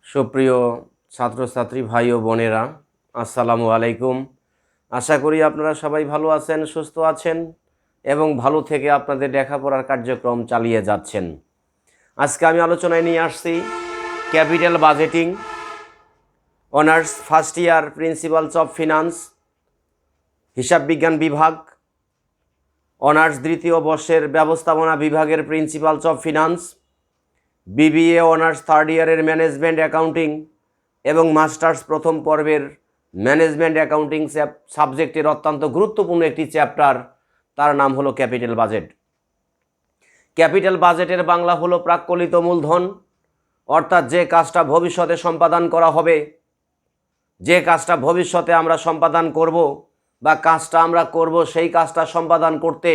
সুপ্রিয় ছাত্রছাত্রী ভাই ও বোনেরা, আসসালামু আলাইকুম। আশা করি আপনারা সবাই ভালো আছেন, সুস্থ আছেন এবং ভালো থেকে আপনাদের লেখাপড়ার কার্যক্রম চালিয়ে যাচ্ছেন। আজকে আমি আলোচনায় নিয়ে আসছি capital budgeting, honours first year, principles of finance, হিসাব বিজ্ঞান বিভাগ, অনার্স দ্বিতীয় বর্ষের ব্যবস্থাপনা বিভাগের principles of finance, BBA honours third ইয়ারের ম্যানেজমেন্ট অ্যাকাউন্টিং এবং মাস্টার্স প্রথম পর্বের ম্যানেজমেন্ট অ্যাকাউন্টিং সাবজেক্টের অত্যন্ত গুরুত্বপূর্ণ একটি চ্যাপ্টার, তার নাম হলো ক্যাপিটাল বাজেট। ক্যাপিটাল বাজেটের বাংলা হলো প্রাক্কলিত মূলধন, অর্থাৎ যে কাজটা ভবিষ্যতে সম্পাদন করা হবে, যে কাজটা ভবিষ্যতে আমরা সম্পাদন করব বা কাজটা আমরা করব, সেই কাজটা সম্পাদন করতে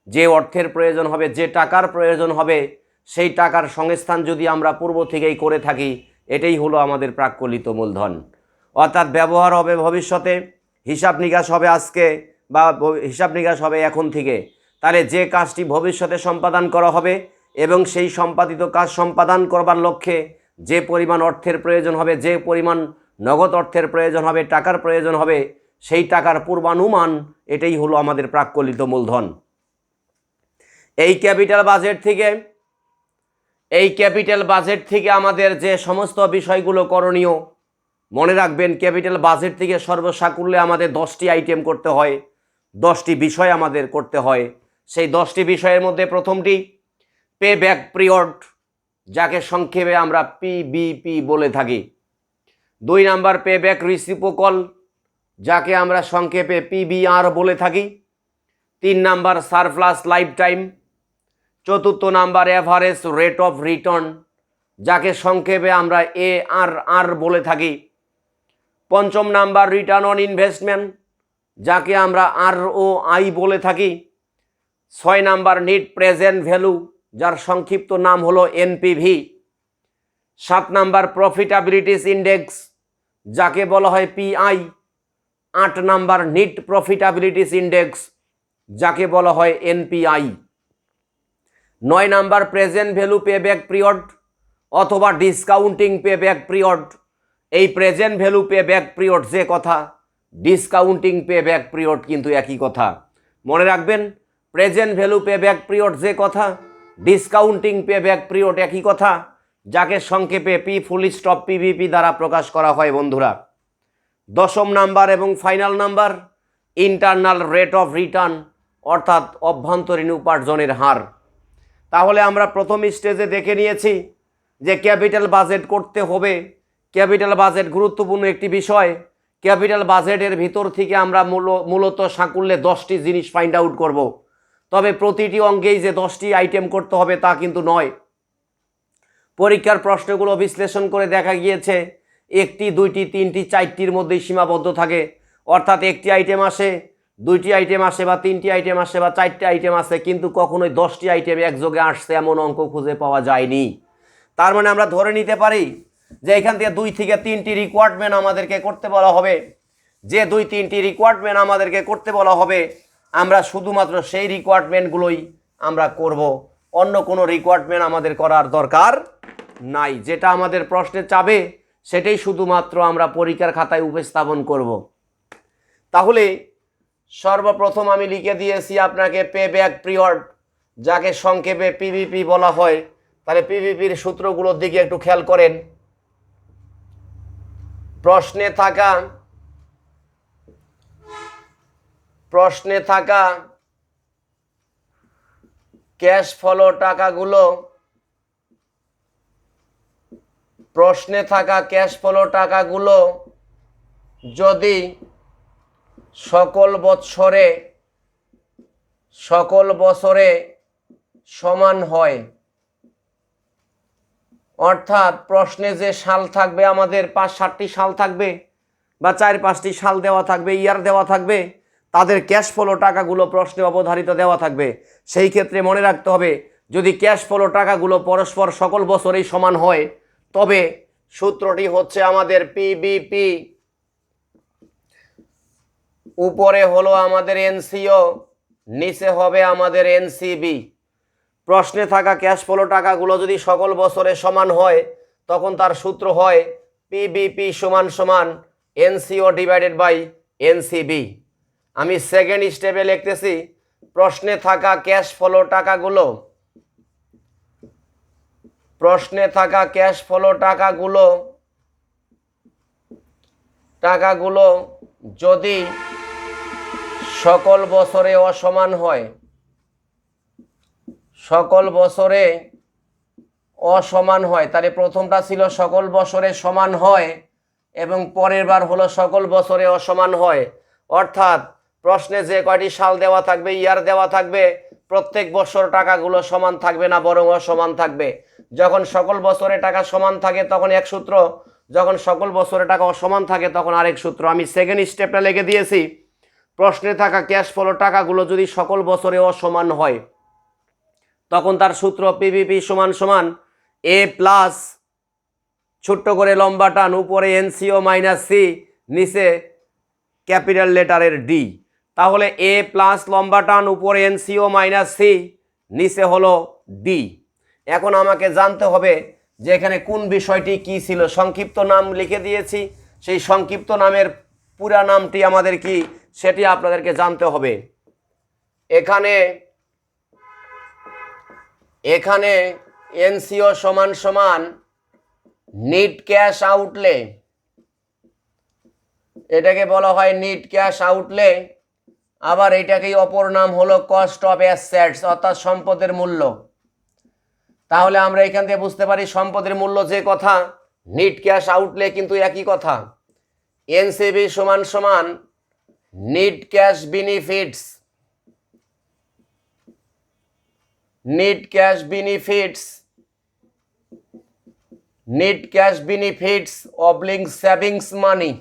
যে অর্থের প্রয়োজন হবে, যে টাকার প্রয়োজন হবে, সেই টাকার সংস্থান যদি আমরা পূর্ব থেকেই করে থাকি, এটাই হলো আমাদের প্রাক্কলিত মূলধন। অর্থাৎ ব্যবহার হবে ভবিষ্যতে, হিসাব নিকাশ হবে আজকে বা হিসাব নিকাশ হবে এখন থেকে। তাহলে যে কাজটি ভবিষ্যতে সম্পাদন করা হবে এবং সেই সম্পাদিত কাজ সম্পাদন করবার লক্ষ্যে যে পরিমাণ অর্থের প্রয়োজন হবে, যে পরিমাণ নগদ অর্থের প্রয়োজন হবে, টাকার প্রয়োজন হবে, সেই টাকার পূর্বানুমান, এটাই হলো আমাদের প্রাক্কলিত মূলধন। এই ক্যাপিটাল বাজেট থেকে আমাদের যে সমস্ত বিষয়গুলো করণীয়, মনে রাখবেন ক্যাপিটাল বাজেট থেকে সর্বসাকুল্যে আমাদের 10টি আইটেম করতে হয়, 10টি বিষয় আমাদের করতে হয়। সেই 10টি বিষয়ের মধ্যে প্রথমটি পে ব্যাক পিরিয়ড, যাকে সংক্ষেপে আমরা পিবিপি বলে থাকি। 2 নাম্বার পে ব্যাক রিসিপ্রোকাল, যাকে আমরা সংক্ষেপে পিবিআর বলে থাকি। 3 number surplus life time. 4 number average rate of return, যাকে সংক্ষেপে আমরা ARR বলে থাকি। 5 নাম্বার রিটার্ন অন ইনভেস্টমেন্ট, যাকে আমরা ROI বলে থাকি। 6 নাম্বার নেট প্রেজেন্ট ভ্যালু, যার সংক্ষিপ্ত নাম হলো NPV। 7 নাম্বার প্রফিটাবিলিটিস ইন্ডেক্স, যাকে বলা হয় PI। 8 নাম্বার নেট প্রফিটাবিলিটিস ইন্ডেক্স, যাকে বলা হয় NPI। 9 number present value payback period অথবা ডিসকাউন্টিং পেব্যাক পিরিয়ড। এই প্রেজেন্ট ভ্যালু পেব্যাক পিরিয়ড যে কথা, ডিসকাউন্টিং পেব্যাক পিরিয়ড কিন্তু একই কথা। মনে রাখবেন, প্রেজেন্ট ভ্যালু পেব্যাক পিরিয়ড যে কথা, ডিসকাউন্টিং পেব্যাক পিরিয়ড একই কথা, যাকে সংক্ষেপে পি ফুল স্টপ পিভিপি দ্বারা প্রকাশ করা হয় বন্ধুরা। 10 নাম্বার এবং final number internal rate of return, অর্থাৎ অভ্যন্তরীণ উপার্জনের হার। তাহলে আমরা প্রথম স্টেজে দেখে নিয়েছি যে ক্যাপিটাল বাজেট করতে হবে। ক্যাপিটাল বাজেট গুরুত্বপূর্ণ একটি বিষয়। ক্যাপিটাল বাজেটের ভিতর থেকে আমরা মূলত সাকুল্যে 10টি জিনিস ফাইন্ড আউট করব। তবে প্রতিটি অঙ্গেই যে 10টি আইটেম করতে হবে তা কিন্তু নয়। পরীক্ষার প্রশ্নগুলো বিশ্লেষণ করে দেখা গিয়েছে 1টি, 2টি, 3টি, 4টির মধ্যেই সীমাবদ্ধ থাকে। অর্থাৎ 1টি আইটেম আসে, 2টি আইটেম আসে বা 3টি আইটেম আসে বা 4টি আইটেম আসে, কিন্তু কখনোই 10টি আইটেম একযোগে আসছে এমন অঙ্ক খুঁজে পাওয়া যায়নি। তার মানে আমরা ধরে নিতে পারি যে এখান থেকে 2 থেকে 3টি রিকোয়ারমেন্ট আমাদেরকে করতে বলা হবে। যে 2-3টি রিকোয়ারমেন্ট আমাদেরকে করতে বলা হবে, আমরা শুধুমাত্র সেই রিকোয়ারমেন্টগুলোই আমরা করব, অন্য কোনো রিকোয়ারমেন্ট আমাদের করার দরকার নাই। যেটা আমাদের প্রশ্নে চাবে সেটাই শুধুমাত্র আমরা পরীক্ষার খাতায় উপস্থাপন করব। তাহলে সর্বপ্রথম আমি লিখে দিয়েছি আপনাকে পে ব্যাক পিরিয়ড, যাকে সংক্ষেপে পিভিপি বলা হয়। তাহলে পিভিপির সূত্রগুলোর দিকে একটু খেয়াল করেন। প্রশ্নে থাকা ক্যাশ ফ্লো টাকাগুলো যদি সকল বছরে সমান হয়, অর্থাৎ প্রশ্নে যে সাল থাকবে আমাদের 5-7টি সাল থাকবে বা 4-5টি সাল দেওয়া থাকবে, ইয়ার দেওয়া থাকবে, তাদের ক্যাশ ফ্লো টাকাগুলো প্রশ্নে অবধারিত দেওয়া থাকবে। সেই ক্ষেত্রে মনে রাখতে হবে, যদি ক্যাশ ফ্লো টাকাগুলো পরস্পর সকল বছরেই সমান হয়, তবে সূত্রটি হচ্ছে আমাদের পিবিপি, উপরে হলো আমাদের এনসিও, নিচে হবে আমাদের এনসিবি। প্রশ্নে থাকা ক্যাশ ফ্লো টাকাগুলো যদি সকল বছরে সমান হয়, তখন তার সূত্র হয় পিবিপি সমান সমান এনসিও ডিভাইডেড বাই এনসিবি। আমি সেকেন্ড স্টেপে লিখতেছি, প্রশ্নে থাকা ক্যাশ ফ্লো টাকাগুলো, প্রশ্নে থাকা ক্যাশ ফ্লো টাকাগুলো যদি সকল বছরে অসমান হয়, সকল বছরে অসমান হয়, তাহলে প্রথমটা ছিল সকল বছরে সমান হয় এবং পরের বার হলো সকল বছরে অসমান হয়। অর্থাৎ প্রশ্নে যে কয়টি সাল দেওয়া থাকবে, ইয়ার দেওয়া থাকবে, প্রত্যেক বছর টাকাগুলো সমান থাকবে না, বরং অসমান থাকবে। যখন সকল বছরে টাকা সমান থাকে তখন এক সূত্র, যখন সকল বছরে টাকা অসমান থাকে তখন আরেক সূত্র। আমি সেকেন্ড স্টেপটা লিখে দিয়েছি, প্রশ্নে থাকা ক্যাশ ফ্লো টাকাগুলো যদি সকল বছরে অসমান হয় তখন তার সূত্র পিভিপি সমান সমান এ প্লাস ছোট্ট করে লম্বা টান উপরে এনসিও মাইনাস সি, নিচে ক্যাপিটাল লেটারের ডি। তাহলে এ প্লাস লম্বা টান উপরে এনসিও মাইনাস সি, নিচে হলো ডি। এখন আমাকে জানতে হবে যে এখানে কোন বিষয়টি কি ছিল। সংক্ষিপ্ত নাম লিখে দিয়েছি, সেই সংক্ষিপ্ত নামের পুরা নামটি আমাদের কি সেটি আপনাদেরকে জানতে হবে। এখানে এনসিও সমান সমান নিট ক্যাশ আউটলে, এটাকে বলা হয় নিট ক্যাশ আউটলে। আবার এটাকেই অপর নাম হলো কস্ট অফ অ্যাসেটস, অর্থাৎ সম্পদের মূল্য। তাহলে আমরা এখান থেকে বুঝতে পারি সম্পদের মূল্য যে কথা, নিট ক্যাশ আউটলে কিন্তু একই কথা। এনসিবি সমান সমান net cash benefits, net cash benefits অবলিং সেভিংস মানি।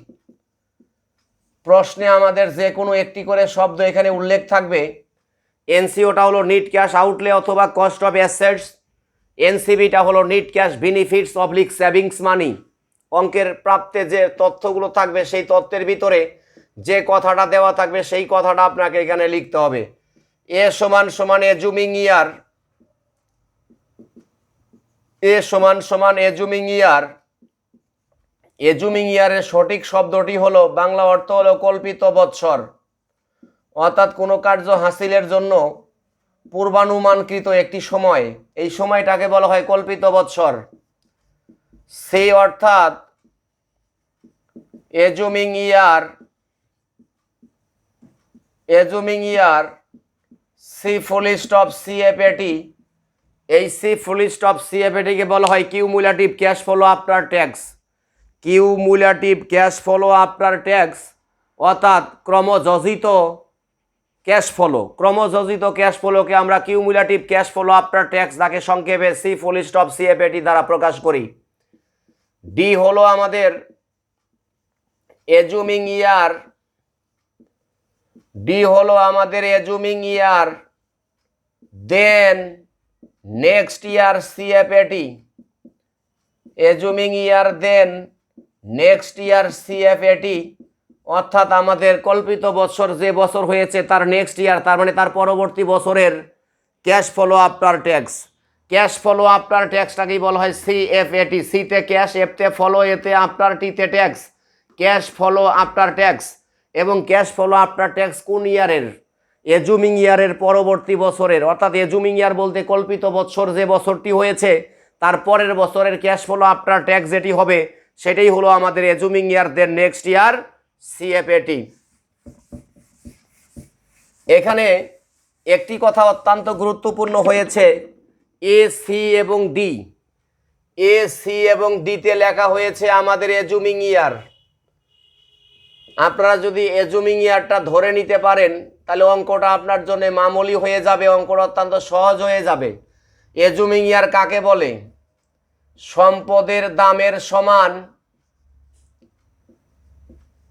প্রশ্নে আমাদের যে কোনো একটি করে শব্দ এখানে উল্লেখ থাকবে। এনসিওটা হলো নিট ক্যাশ আউটলে অথবা কস্ট অফ অ্যাসেটস, এনসিবিটা হলো নিট ক্যাশ বেনিফিটস অবলিক সেভিংস মানি। অঙ্কের প্রাপ্তে যে তথ্যগুলো থাকবে সেই তথ্যের ভিতরে যে কথাটা দেওয়া থাকবে সেই কথাটা আপনাকে এখানে লিখতে হবে। এ সমান সমান এজুমিং ইয়ার, এ সমান সমান এজুমিং ইয়ার। এজুমিং ইয়ারের সঠিক শব্দটি হলো, বাংলা অর্থ হলো কল্পিত বৎসর, অর্থাৎ কোনো কার্য হাসিলের জন্য পূর্বানুমানকৃত একটি সময়, এই সময়টাকে বলা হয় কল্পিত বৎসর। সেই অর্থাৎ এজুমিং ইয়ার সি ফুল স্টপ সিএফএটি, এই সি ফুল স্টপ সিএফএটিকে বলা হয় cumulative cash flow after tax, cumulative cash flow after tax, অর্থাৎ ক্রমযোজিত ক্যাশ ফ্লো, ক্রমযোজিত ক্যাশ ফ্লোকে আমরা cumulative cash flow after tax, যাকে সংক্ষেপে সি ফুল স্টপ সিএফএটি দ্বারা প্রকাশ করি। ডি হলো আমাদের এজুমিং ইয়ার, ডি হলো আমাদের assuming year, then next year CFAT, assuming year then next year CFAT, অর্থাৎ আমাদের কল্পিত বছর যে বছর হয়েছে তার নেক্সট ইয়ার, তার মানে তার পরবর্তী বছরের cash flow after tax. Cash flow after ট্যাক্সটাকেই বলা হয় সিএফএটি, সিতে ক্যাশ, এফতে ফলো, এতে আফটার, টিতে tax, cash flow after tax. এবং ক্যাশ ফ্লো আফটার ট্যাক্স কোন ইয়ারের? এজুমিং ইয়ারের পরবর্তী বছরের, অর্থাৎ এজুমিং ইয়ার বলতে কল্পিত বছর যে বছরটি হয়েছে তার পরের বছরের ক্যাশ ফ্লো আফটার ট্যাক্স যেটি হবে সেটাই হলো আমাদের assuming year then next year CFAT. এখানে একটি কথা অত্যন্ত গুরুত্বপূর্ণ হয়েছে, এ সি এবং ডি, এ সি এবং ডিতে লেখা হয়েছে আমাদের এজুমিং ইয়ার। আপনারা যদি এজুমিং ইয়ারটা ধরে নিতে পারেন তাহলে অঙ্কটা আপনার জন্য মামুলি হয়ে যাবে, অঙ্কটা অত্যন্ত সহজ হয়ে যাবে। এজুমিং ইয়ার কাকে বলে? সম্পদের দামের সমান,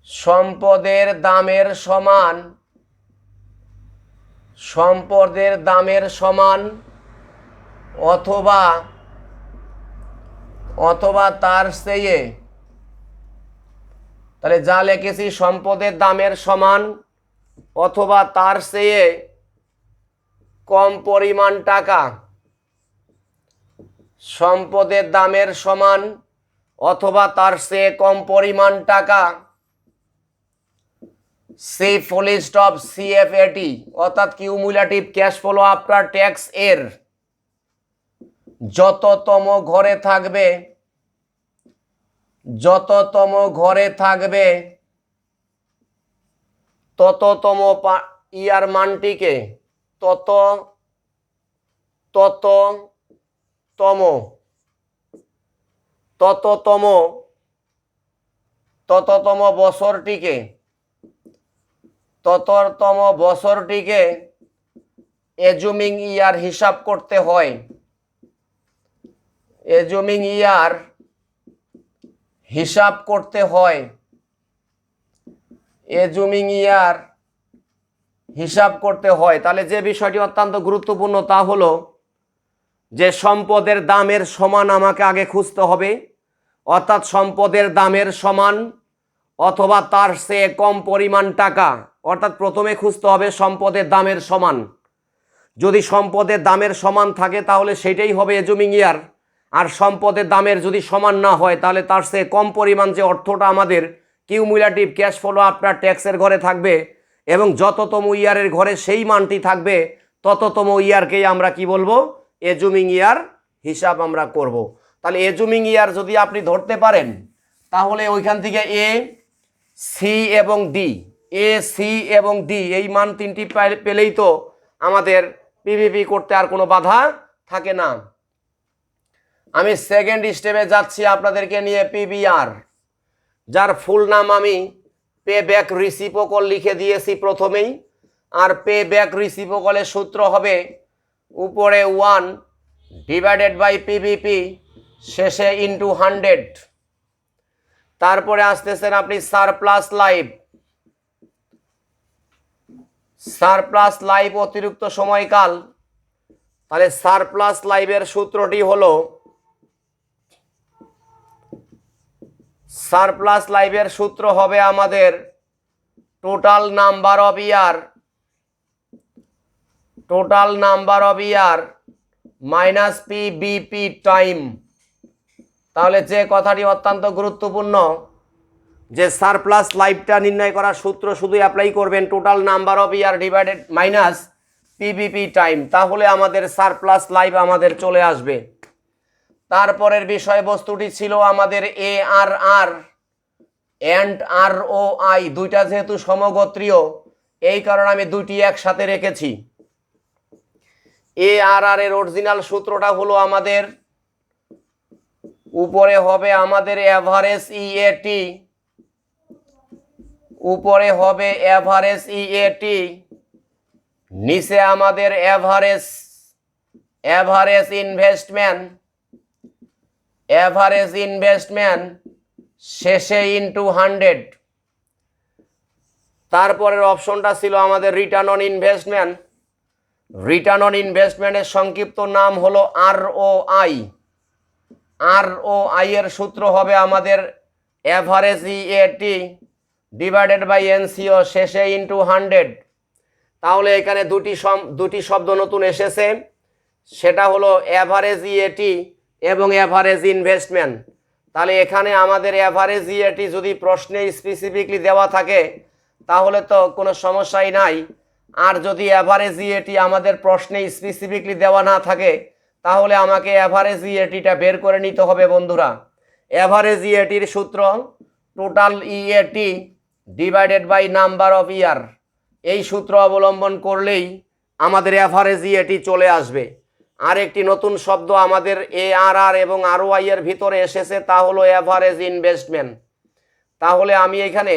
সম্পদের দামের সমান, সম্পদের দামের সমান অথবা তার চেয়ে, তাহলে যা লিখেছি সম্পদের দামের সমান অথবা তার চেয়ে কম পরিমাণ টাকা, সম্পদের দামের সমান অথবা তার চেয়ে কম পরিমাণ টাকা, সি ফুল স্টপ সিএফএটি অর্থাৎ cumulative cash flow after tax এর যততম ঘরে থাকবে তততম ইয়ার মানটিকে তততম বছরটিকে এজুমিং ইয়ার হিসাব করতে হয়। তাহলে যে বিষয়টি অত্যন্ত গুরুত্বপূর্ণ তা হলো যে সম্পদের দামের সমান আমাকে আগে খুঁজতে হবে, অর্থাৎ সম্পদের দামের সমান অথবা তার চেয়ে কম পরিমাণ টাকা, অর্থাৎ প্রথমে খুঁজতে হবে সম্পদের দামের সমান। যদি সম্পদের দামের সমান থাকে তাহলে সেটাই হবে এজুমিং ইয়ার, আর সম্পদের দামের যদি সমান না হয় তাহলে তার চেয়ে কম পরিমাণ যে অর্থটা আমাদের কিউমুলেটিভ ক্যাশ ফ্লো আফটার ট্যাক্সের ঘরে থাকবে এবং যততম ইয়ারের ঘরে সেই মানটি থাকবে তততম ইয়ারকেই আমরা কি বলবো, এজুমিং ইয়ার হিসাব আমরা করব। তাহলে এজুমিং ইয়ার যদি আপনি ধরতে পারেন তাহলে ওইখান থেকে এ সি এবং ডি এই মান তিনটি পেলেই তো আমাদের পিভিপি করতে আর কোনো বাধা থাকে না। আমি সেকেন্ড স্টেপে যাচ্ছি আপনাদেরকে নিয়ে, পিবিআর, যার ফুল নাম আমি পে ব্যাক রিসিপ্রোকাল লিখে দিয়েছি প্রথমেই। আর পে ব্যাক রিসিপ্রোকালের সূত্র হবে উপরে 1 ডিভাইডেড বাই পিভিপি শেষে ইন্টু 100। তারপরে আসতেছেন আপনি সারপ্লাস লাইফ অতিরিক্ত সময়কাল। তাহলে সারপ্লাস লাইফের সূত্রটি হলো, সারপ্লাস লাইফের সূত্র হবে আমাদের total number of year minus PBP time. তাহলে যে কথাটি অত্যন্ত গুরুত্বপূর্ণ যে সারপ্লাস লাইফটা নির্ণয় করার সূত্র শুধু অ্যাপ্লাই করবেন total number of year divided minus PBP time, তাহলে আমাদের সারপ্লাস লাইফ আমাদের চলে আসবে। তারপরের বিষয়বস্তুটি ছিল আমাদের ARR অ্যান্ড ROI, দুইটা যেহেতু সমগোত্রীয় এই কারণে আমি দুইটি একসাথে রেখেছি। ARR এর অরিজিনাল সূত্রটা হলো আমাদের উপরে হবে আমাদের অ্যাভারেজ EAT, নিচে আমাদের অ্যাভারেজ ইনভেস্টমেন্ট শেষে ইন্টু 100। তারপরের অপশনটা ছিল আমাদের রিটার্ন অন ইনভেস্টমেন্টের সংক্ষিপ্ত নাম হলো ROI এর সূত্র হবে আমাদের average EAT divided by NCO শেষে ইন্টু 100। তাহলে এখানে দুটি শব্দ নতুন এসেছে, সেটা হলো অ্যাভারেজ EAT এবং অ্যাভারেজ ইনভেস্টমেন্ট। তাহলে এখানে আমাদের অ্যাভারেজ EAT যদি প্রশ্নে স্পেসিফিকলি দেওয়া থাকে তাহলে তো কোনো সমস্যাই নাই, আর যদি অ্যাভারেজ EAT আমাদের প্রশ্নে স্পেসিফিকলি দেওয়া না থাকে তাহলে আমাকে অ্যাভারেজ EATটা বের করে নিতে হবে বন্ধুরা। অ্যাভারেজ EATর সূত্র total EAT divided by number of year, এই সূত্র অবলম্বন করলেই আমাদের অ্যাভারেজ EAT চলে আসবে। আর একটি নতুন শব্দ আমাদের ARR এবং ROI এর ভিতরে এসেছে, তা হলো অ্যাভারেজ ইনভেস্টমেন্ট। তাহলে আমি এখানে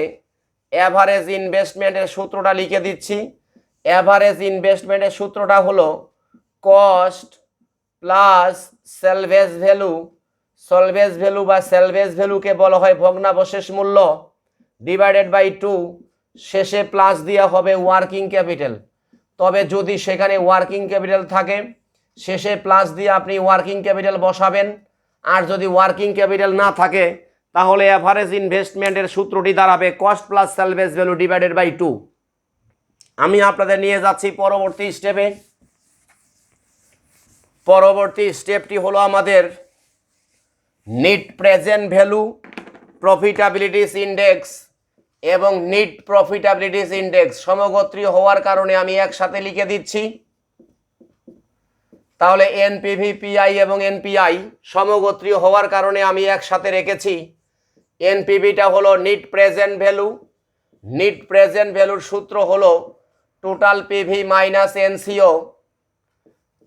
অ্যাভারেজ ইনভেস্টমেন্টের সূত্রটা লিখে দিচ্ছি। অ্যাভারেজ ইনভেস্টমেন্টের সূত্রটা হলো কস্ট প্লাস সেলভেজ ভ্যালু বা সেলভেজ ভ্যালুকে বলা হয় ভগ্নাবশেষ মূল্য ডিভাইডেড বাই 2, শেষে প্লাস দেওয়া হবে ওয়ার্কিং ক্যাপিটাল। তবে যদি সেখানে ওয়ার্কিং ক্যাপিটাল থাকে শেষে প্লাস দিয়ে আপনি ওয়ার্কিং ক্যাপিটাল বসাবেন, আর যদি ওয়ার্কিং ক্যাপিটাল না থাকে তাহলে অ্যাভারেজ ইনভেস্টমেন্টের সূত্রটি দাঁড়াবে cost plus salvage value divided by 2। আমি আপনাদের নিয়ে যাচ্ছি পরবর্তী স্টেপে। পরবর্তী স্টেপটি হলো আমাদের net present value, profitabilities index এবং নিট প্রফিটাবিলিটিস ইন্ডেক্স সমগোত্রীয় হওয়ার কারণে আমি একসাথে লিখে দিচ্ছি। তাহলে এনপিভি, পিআই এবং এনপিআই সমগোত্রীয় হওয়ার কারণে আমি একসাথে রেখেছি। এনপিভিটা হলো net present value, net present ভ্যালুর সূত্র হলো টোটাল পিভি মাইনাস এনসিও।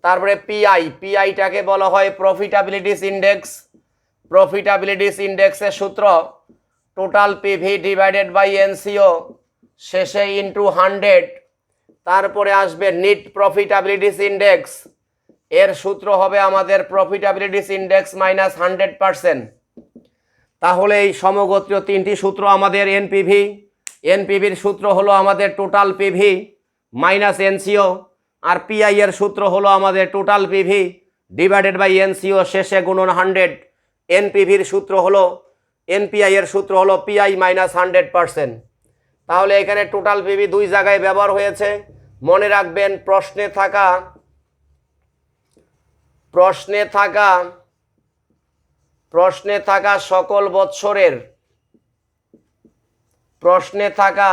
তারপরে পিআই, পিআইটাকে বলা হয় প্রফিটাবিলিটিস ইন্ডেক্স, প্রফিটাবিলিটিস ইন্ডেক্সের সূত্র total PV divided by NCO শেষে ইন্টু 100। তারপরে আসবে নিট প্রফিটাবিলিটিস ইন্ডেক্স, এর সূত্র হবে আমাদের প্রফিটাবিলিটিস ইন্ডেক্স মাইনাস 100%। তাহলে এই সমগোত্রীয় তিনটি সূত্র আমাদের এনপিভি, এনপিভির সূত্র হলো আমাদের টোটাল পিভি মাইনাস এনসিও, আর পিআই এর সূত্র হলো আমাদের total PV divided by NCO শেষে গুণন 100। এনপিভির সূত্র হলো, এনপিআই এর সূত্র হলো পিআই মাইনাস 100%। তাহলে এখানে টোটাল পিভি দুই জায়গায় ব্যবহার হয়েছে। মনে রাখবেন প্রশ্নে থাকা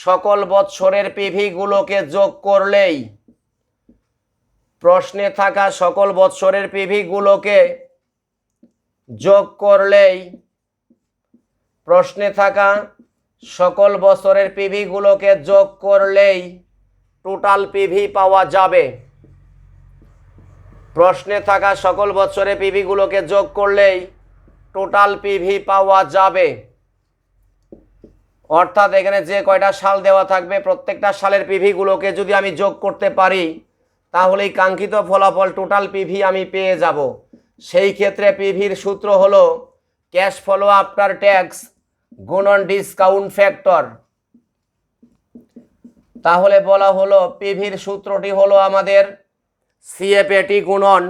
সকল বৎসরের পিভিগুলোকে যোগ করলেই, প্রশ্নে থাকা সকল বৎসরের পিভিগুলোকে যোগ করলেই, প্রশ্নে থাকা সকল বছরের পিভিগুলোকে যোগ করলেই টোটাল পিভি পাওয়া যাবে। প্রশ্নে থাকা সকল বছরের পিভিগুলোকে যোগ করলেই টোটাল পিভি পাওয়া যাবে। অর্থাৎ এখানে যে কয়টা সাল দেওয়া থাকবে প্রত্যেকটা সালের পিভিগুলোকে যদি আমি যোগ করতে পারি তাহলেই কাঙ্ক্ষিত ফলাফল টোটাল পিভি আমি পেয়ে যাব। সেই ক্ষেত্রে পিভির সূত্র হলো ক্যাশ ফ্লো আফটার ট্যাক্স গুণন ডিসকাউন্ট ফ্যাক্টর। তাহলে বলা হলো পিভির সূত্রটি হলো আমাদের সিএফএটি গুণন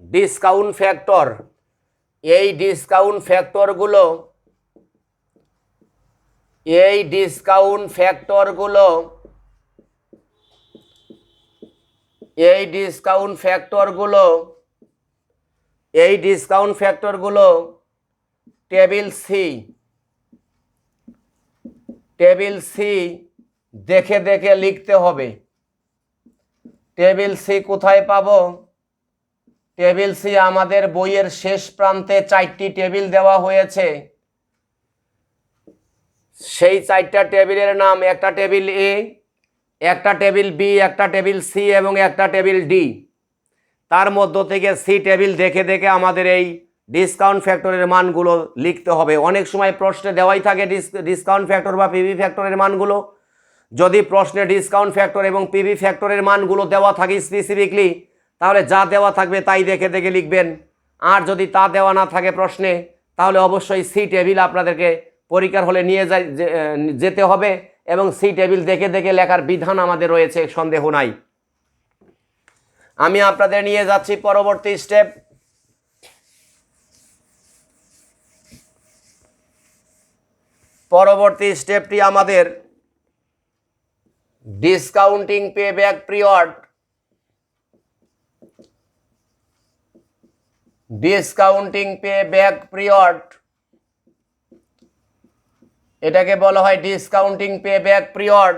ডিসকাউন্ট ফ্যাক্টর। এই ডিসকাউন্ট ফ্যাক্টরগুলো টেবিল সি দেখে দেখে লিখতে হবে। টেবিল সি কোথায় পাবো? টেবিল সি আমাদের বইয়ের শেষ প্রান্তে 4টি টেবিল দেওয়া হয়েছে। সেই 4টা টেবিলের নাম, একটা টেবিল এ, একটা টেবিল বি, একটা টেবিল সি এবং একটা টেবিল ডি। তার মধ্য থেকে সি টেবিল দেখে দেখে আমাদের এই ডিসকাউন্ট ফ্যাক্টরের মানগুলো লিখতে হবে। অনেক সময় প্রশ্নে দেওয়াই থাকে ডিসকাউন্ট ফ্যাক্টর বা পিভি ফ্যাক্টরের মানগুলো। যদি প্রশ্নে ডিসকাউন্ট ফ্যাক্টর এবং পিভি ফ্যাক্টরের মানগুলো দেওয়া থাকে স্পেসিফিকলি, তাহলে যা দেওয়া থাকবে তাই দেখে দেখে লিখবেন। আর যদি তা দেওয়া না থাকে প্রশ্নে, তাহলে অবশ্যই সি টেবিল আপনাদেরকে পরীক্ষার হলে নিয়ে যেতে হবে এবং সি টেবিল দেখে দেখে লেখার বিধান আমাদের রয়েছে, সন্দেহ নাই। আমি আপনাদের নিয়ে যাচ্ছি পরবর্তী স্টেপ। পরবর্তী স্টেপটি আমাদের discounting payback period. Discounting payback period, এটাকে বলা হয় ডিসকাউন্টিং পেব্যাক পিরিয়ড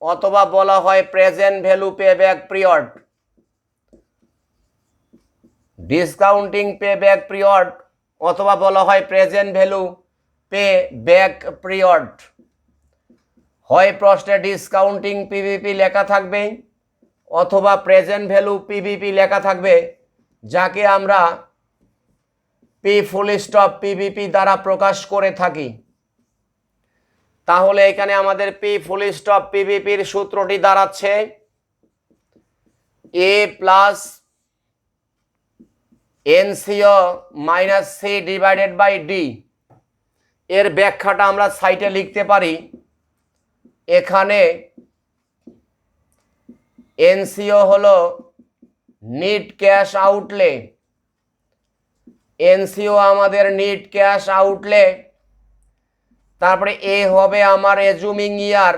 অথবা বলা হয় present value payback period. Discounting payback period অথবা বলা হয় প্রেজেন্ট ভ্যালু পেব্যাক পিরিয়ড। হয় প্রশ্নে ডিসকাউন্টিং পিভিপি লেখা থাকবে অথবা প্রেজেন্ট ভ্যালু পিভিপি লেখা থাকবে, যাকে আমরা পি ফুল স্টপ পিভিপি দ্বারা প্রকাশ করে থাকি। তাহলে এখানে আমাদের পি ফুল স্টপ পিভিপির সূত্রটি দাঁড়াচ্ছে A plus NCO minus C divided by D. এর ব্যাখ্যাটা আমরা সাইটে লিখতে পারি। এখানে এনসিও হলো নিট ক্যাশ আউটলে, এনসিও আমাদের নিট ক্যাশ আউটলে। তারপরে এ হবে আমার অ্যাজুমিং ইয়ার,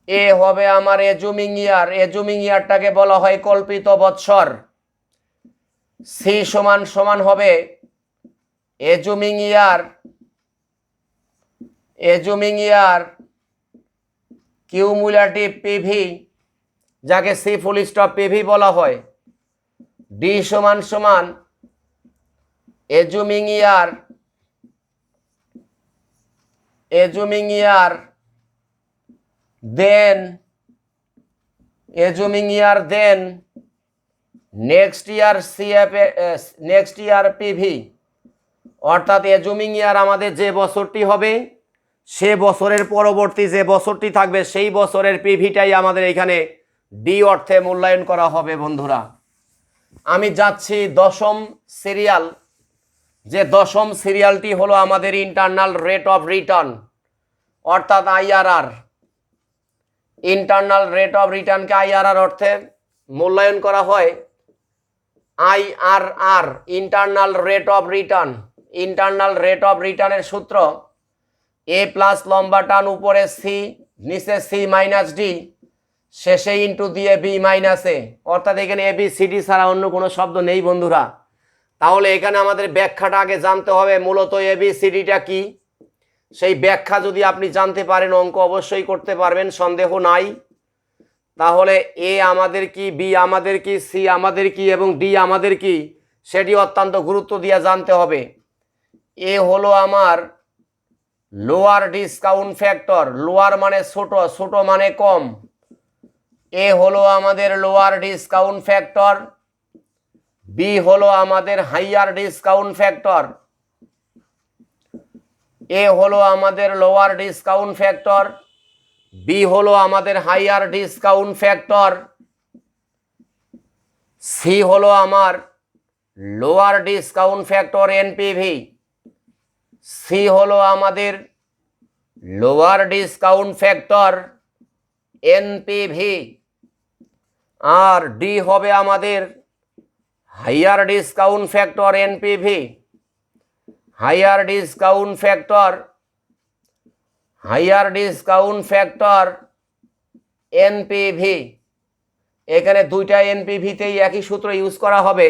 এ হবে আমার এজুমিং ইয়ার, এজুমিং ইয়ারটাকে বলা হয় কল্পিত বৎসর। সি সমান সমান হবে assuming year, assuming year cumulative PV, যাকে সি ফুল স্টপ পিভি বলা হয়। ডি সমান সমান assuming year, assuming year then, assuming year then next year CF, next year PV. অর্থাৎ এজুমিং ইয়ার আমাদের যে বছরটি হবে সে বছরের পরবর্তী যে বছরটি থাকবে সেই বছরের পিভিটাই আমাদের এখানে ডি অর্থে মূল্যায়ন করা হবে বন্ধুরা। আমি যাচ্ছি দশম সিরিয়াল। যে দশম সিরিয়ালটি হলো আমাদের ইন্টারনাল রেট অফ রিটার্ন, অর্থাৎ আইআরআর। ইন্টারনাল রেট অফ রিটার্নকে আইআরআর অর্থে মূল্যায়ন করা হয়। IRR internal rate of return, internal rate of রিটার্নের সূত্র এ প্লাস লম্বা টান উপরে সি, নিচে সি মাইনাস ডি, শেষে ইন্টু দিয়ে বি মাইনাস এ। অর্থাৎ এখানে এ বি সি ডি ছাড়া অন্য কোনো শব্দ নেই বন্ধুরা। তাহলে এখানে আমাদের ব্যাখ্যাটা আগে জানতে হবে, মূলত এ বি সি ডিটা কি। সেই ব্যাখ্যা যদি আপনি জানতে পারেন অঙ্ক অবশ্যই করতে পারবেন, সন্দেহ নাই। তাহলে এ আমাদের কি, বি আমাদের কি, সি আমাদের কি এবং ডি আমাদের কি, সেটি অত্যন্ত গুরুত্ব দিয়ে জানতে হবে। এ হলো আমার লোয়ার ডিসকাউন্ট ফ্যাক্টর, লোয়ার মানে ছোট, ছোট মানে কম। এ হলো আমাদের লোয়ার ডিসকাউন্ট ফ্যাক্টর, বি হলো আমাদের হাইয়ার ডিসকাউন্ট ফ্যাক্টর। এ হলো আমাদের লোয়ার ডিসকাউন্ট ফ্যাক্টর, বি হলো আমাদের হাইয়ার ডিসকাউন্ট ফ্যাক্টর, সি হলো আমার lower discount factor NPV, C হলো আমাদের লোয়ার ডিসকাউন্ট ফ্যাক্টর এনপিভি, আর ডি হবে আমাদের higher discount factor NPV, higher discount factor, higher discount factor NPV. এখানে দুইটা এনপিভিতেই একই সূত্র ইউজ করা হবে,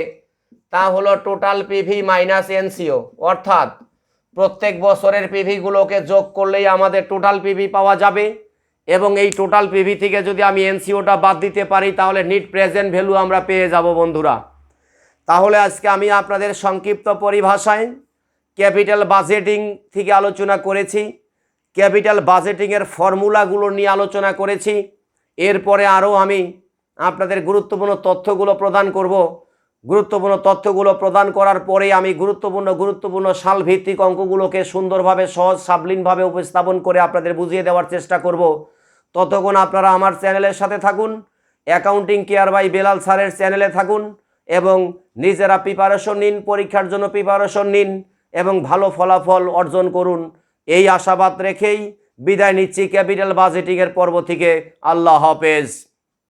তা হলো টোটাল পিভি মাইনাস এনসিও। অর্থাৎ প্রত্যেক বছরের পিভিগুলোকে যোগ করলেই আমাদের টোটাল পিভি পাওয়া যাবে, এবং এই টোটাল পিভি থেকে যদি আমি এনসিওটা বাদ দিতে পারি তাহলে নিট প্রেজেন্ট ভ্যালু আমরা পেয়ে যাব বন্ধুরা। তাহলে আজকে আমি আপনাদের সংক্ষিপ্ত পরিভাষায় ক্যাপিটাল বাজেটিং থেকে আলোচনা করেছি, ক্যাপিটাল বাজেটিংয়ের ফর্মুলাগুলো নিয়ে আলোচনা করেছি। এরপরে আরও আমি আপনাদের গুরুত্বপূর্ণ তথ্যগুলো প্রদান করব। গুরুত্বপূর্ণ তথ্যগুলো প্রদান করার পরে আমি গুরুত্বপূর্ণ সালভিত্তিক অঙ্কগুলোকে সুন্দরভাবে সহজ সাবলীনভাবে উপস্থাপন করে আপনাদের বুঝিয়ে দেওয়ার চেষ্টা করব। ততক্ষণ আপনারা আমার চ্যানেলের সাথে থাকুন, অ্যাকাউন্টিং কেয়ার বাই বেলাল স্যারের চ্যানেলে থাকুন এবং নিজেরা প্রিপারেশন নিন, পরীক্ষার জন্য প্রিপারেশন নিন এবং ভালো ফলাফল অর্জন করুন। এই আশাবাদ রেখেই বিদায় নিচ্ছি ক্যাপিটাল বাজেটিংয়ের পর্ব থেকে। আল্লাহ হাফেজ।